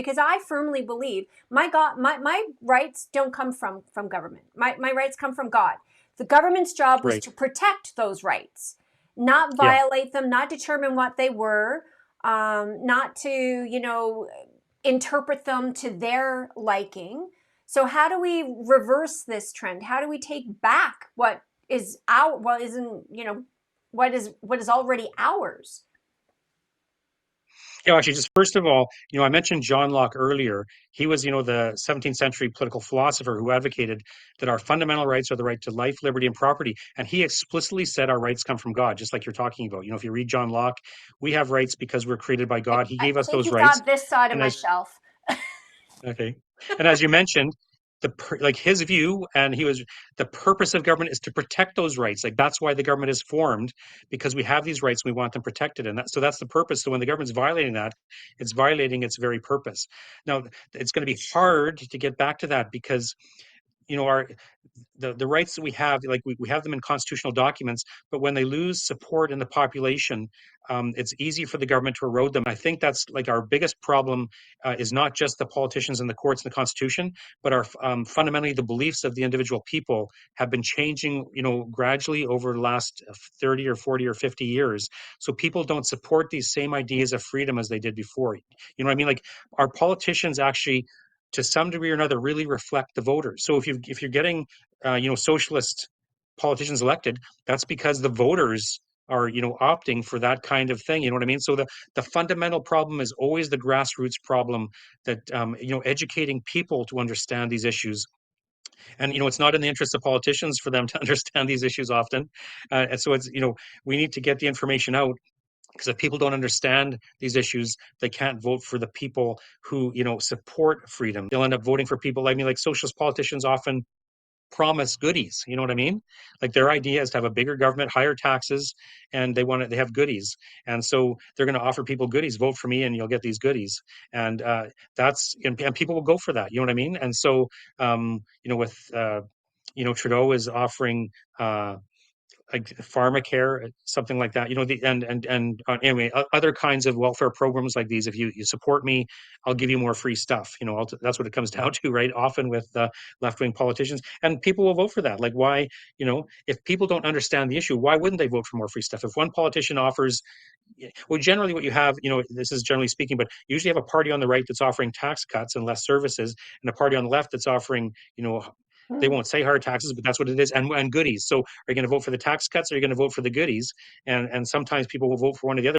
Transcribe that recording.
because I firmly believe my rights don't come from government. My rights come from God. The government's job was Right. to protect those rights, not Yeah. violate them, not determine what they were, not to, interpret them to their liking. So how do we reverse this trend? How do we take back what is what is already ours? Yeah, actually, just first of all, I mentioned John Locke earlier. He was, the 17th century political philosopher who advocated that our fundamental rights are the right to life, liberty, and property. And he explicitly said our rights come from God, just like you're talking about. If you read John Locke, we have rights because we're created by God. He I gave us think those it's rights. on this side of And my as shelf. Okay. And as you mentioned, like his view, and the purpose of government is to protect those rights. Like that's why the government is formed, because we have these rights, we want them protected, and so that's the purpose. So when the government's violating that, it's violating its very purpose. Now, it's going to be hard to get back to that because our the rights that we have, like we have them in constitutional documents, but when they lose support in the population, it's easy for the government to erode them. I think that's like our biggest problem, is not just the politicians and the courts and the constitution, but our fundamentally the beliefs of the individual people have been changing, gradually over the last 30 or 40 or 50 years. So people don't support these same ideas of freedom as they did before. You know what I mean? Like our politicians actually, to some degree or another, really reflect the voters. So if you're getting socialist politicians elected, that's because the voters are opting for that kind of thing. You know what I mean? So the fundamental problem is always the grassroots problem, that educating people to understand these issues. And it's not in the interest of politicians for them to understand these issues often, and so it's we need to get the information out, because if people don't understand these issues, they can't vote for the people who support freedom. They'll end up voting for people, I mean, like socialist politicians often promise goodies. You know what I mean? Like their idea is to have a bigger government, higher taxes, and they have goodies, and so they're going to offer people goodies. Vote for me, and you'll get these goodies, and and people will go for that. You know what I mean? And so with Trudeau is offering. Like pharmacare, something like that, anyway, other kinds of welfare programs like these. If you support me, I'll give you more free stuff. That's what it comes down to, right? Often with left-wing politicians, and people will vote for that. Like why, if people don't understand the issue, why wouldn't they vote for more free stuff? If one politician offers, well, generally what you have, this is generally speaking, but you usually have a party on the right that's offering tax cuts and less services, and a party on the left that's offering, they won't say hard taxes, but that's what it is, and goodies. So are you going to vote for the tax cuts, or are you going to vote for the goodies? And sometimes people will vote for one or the other.